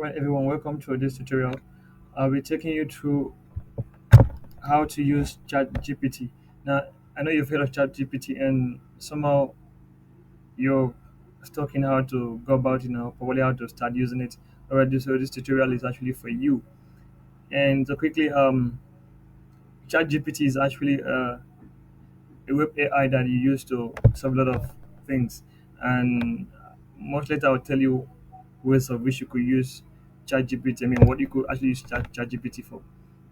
Alright, everyone, welcome to this tutorial. I'll be taking you through how to use ChatGPT. Now, I know you've heard of ChatGPT and somehow you're stuck in how to go about it now, probably how to start using it. Alright, so this tutorial is actually for you. And so quickly, ChatGPT is actually a web AI that you use to solve a lot of things. And much later, I'll tell you ways of which you could use ChatGPT. I mean, what you could actually use ChatGPT for.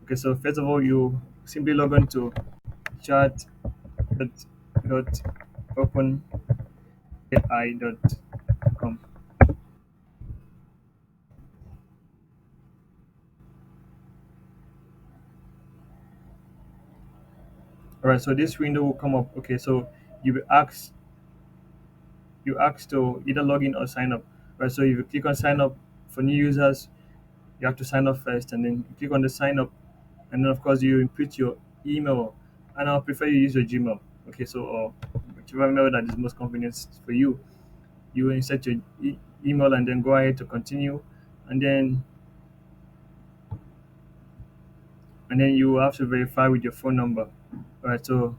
Okay, so first of all, you simply log on to chat dot openai.com. All right, so this window will come up. Okay, so you will ask you ask to either log in or sign up. Right, so if you click on sign up for new users, you have to sign up first, and then you click on the sign up, and then of course you input your email, and I'll prefer you use your Gmail. Okay, so or whichever email that is most convenient for you, you insert your email and then go ahead to continue, and then you have to verify with your phone number. All right, so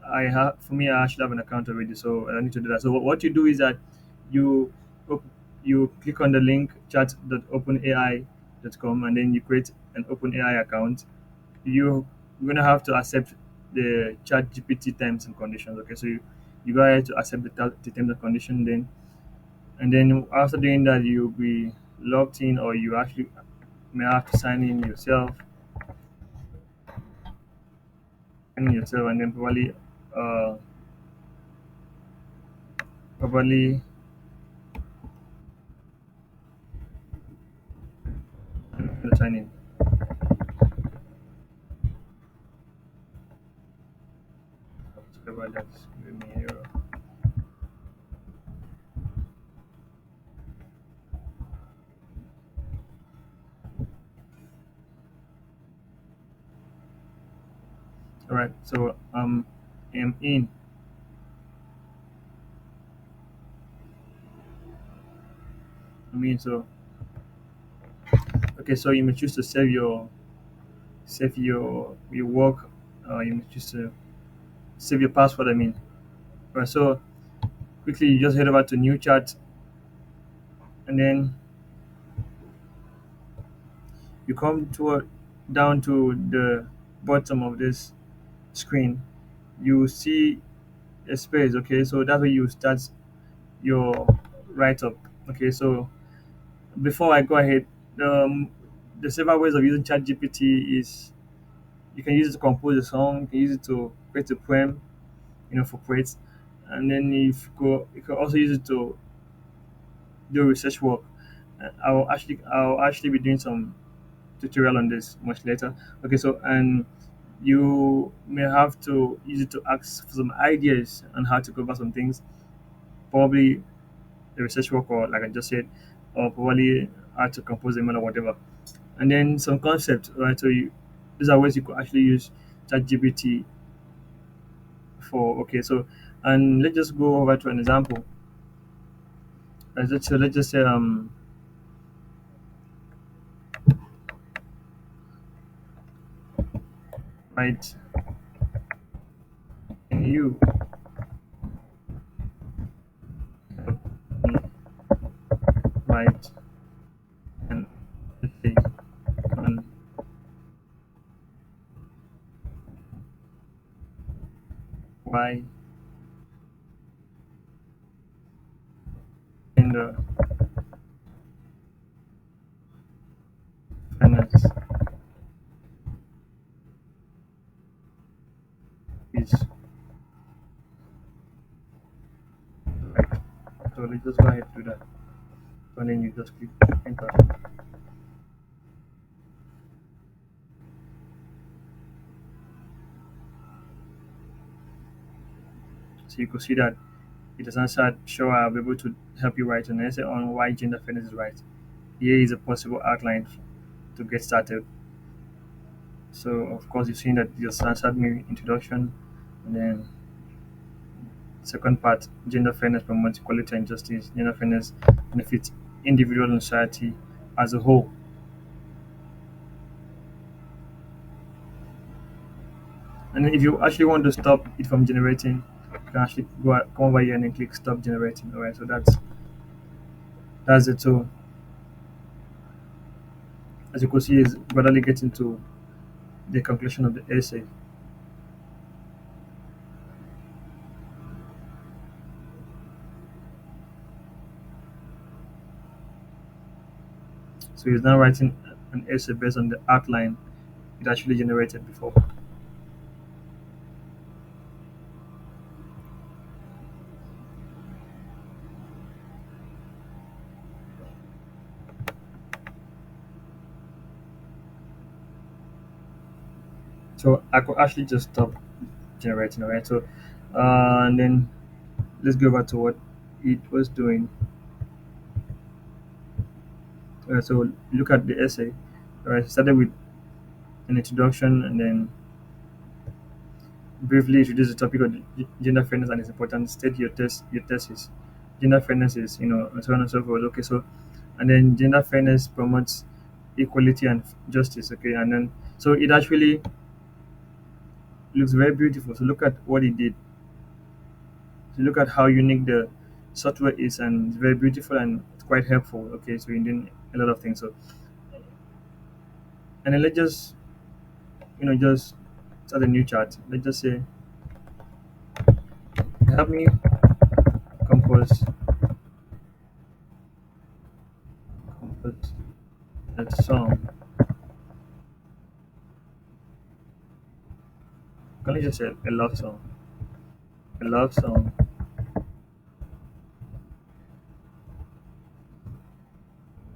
for me, I actually have an account already, so I don't need to do that. So what you do is that you op- you click on the link chat.openai.com, and then you create an OpenAI account. You're gonna have to accept the chat GPT terms and conditions. Okay, so you go ahead to accept the terms and condition, then after doing that you'll be logged in, or you actually may have to sign in yourself, and then uh probably sign in. Sorry about that. Give me a error. All right, so I'm in. So okay, so you may choose to save your work. You may choose to save your password. All right, so quickly you just head over to new chat, and then you come down to the bottom of this screen. You see a space. Okay, so that's where you start your write up. Okay, so before I go ahead, um, the several ways of using ChatGPT is you can use it to compose a song, you can use it to create a poem, for poets, and then if you can also use it to do research work. I'll actually be doing some tutorial on this much later. Okay, so and you may have to use it to ask for some ideas on how to go about some things, probably the research work, or like I just said, or probably how to compose a man or whatever. And then some concepts, right? So these are ways you could actually use ChatGPT for. Okay, so and let's just go over to an example. Let's just say right, and you right, and let's say on why in the finance is right. So let's just go ahead to that. And then you just click enter. So you could see that it does not show I'll be able to help you write an essay on why gender fairness is right. Here is a possible outline to get started. So of course you've seen that you just answered me introduction, and then second part, gender fairness promotes equality and justice. Gender fairness benefits individual and society. as a whole. And then if you actually want to stop it from generating, you can actually come over here and then click stop generating. All right, so that's it. So as you can see, is gradually getting to the conclusion of the essay. So he's now writing an essay based on the outline it actually generated before. So I could actually just stop generating. All right, so and then let's go back to what it was doing. So look at the essay. All right, started with an introduction and then briefly introduce the topic of gender fairness and its importance. State your thesis. Gender fairness is, and so on and so forth. Okay, so and then gender fairness promotes equality and justice. Okay, and then so it actually looks very beautiful. So look at what it did. So look at how unique the software is, and it's very beautiful and it's quite helpful. Okay, so you're doing a lot of things. So and then let's just just start a new chat. Let's just say help me compose compose a song. Can I just say a love song? A love song.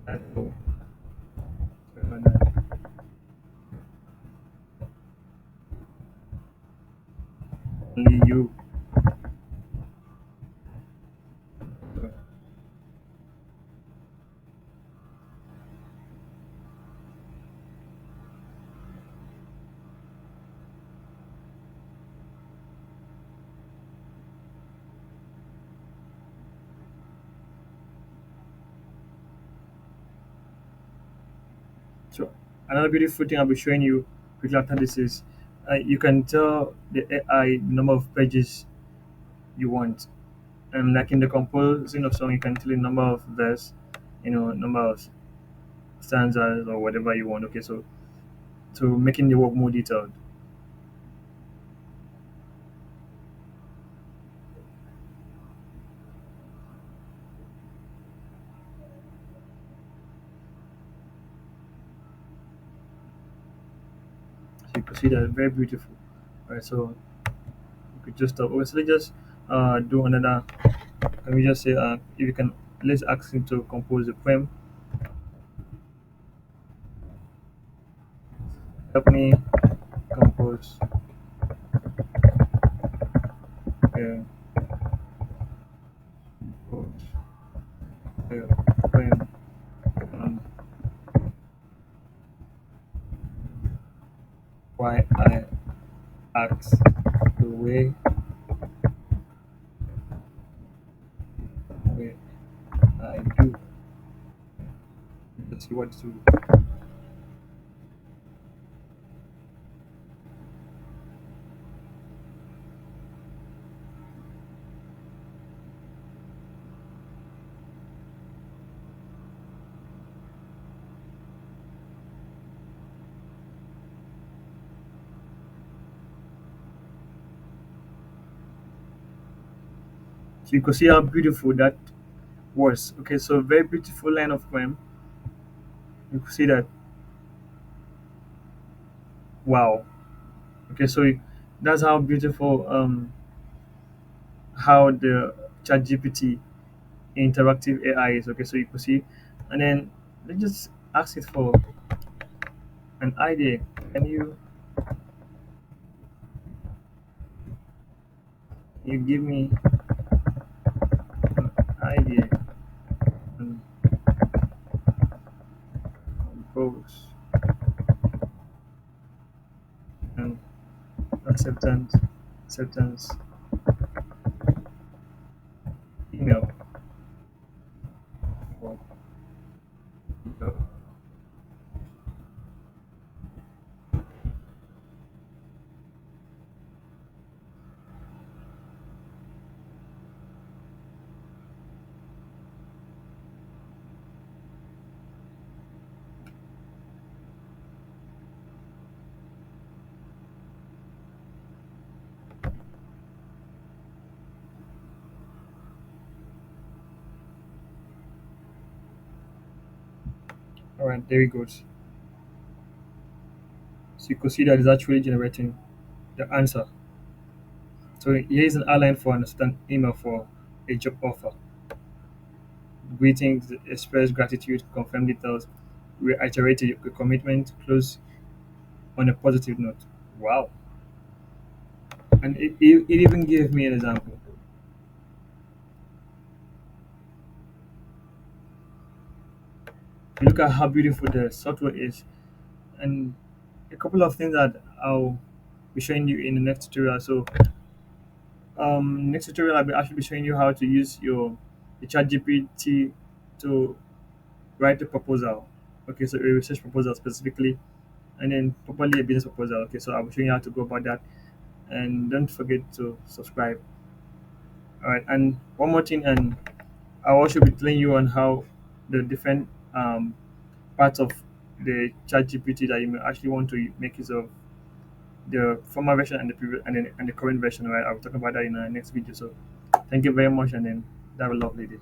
I hope only you. So another beautiful thing I'll be showing you quickly after this is you can tell the AI the number of pages you want, and like in the composing of song, you can tell the number of verse, number of stanzas or whatever you want. Okay, so making the work more detailed. So you can see that very beautiful. All right, so you could just stop. Okay, so let's just do another. Can we just say if you can, let's ask him to compose a poem. Help me compose a, compose a poem on why I act the way I do. Let's see what to. So you can see how beautiful that was. Okay, so very beautiful line of poem. You can see that. Wow. Okay, so that's how beautiful how the ChatGPT interactive AI is. Okay, so you can see, and then let's just ask it for an idea. Can you give me an idea and compose and acceptance email for All right, there it goes. So you could see that it's actually generating the answer. So here is an outline for an assistant email for a job offer. Greetings, express gratitude, confirm details, reiterate your commitment, close on a positive note. Wow. And it even gave me an example. Look at how beautiful the software is. And a couple of things that I'll be showing you in the next tutorial. So next tutorial I'll be actually be showing you how to use your the chat GPT to write a proposal. Okay, so a research proposal specifically, and then properly a business proposal. Okay, so I'll be showing you how to go about that. And don't forget to subscribe. All right, and one more thing, and I'll also be telling you on how the different parts of the chat GPT that you may actually want to make use of, the former version and the previous and the current version, right? I'll talk about that in our next video. So thank you very much, and then have a lovely day.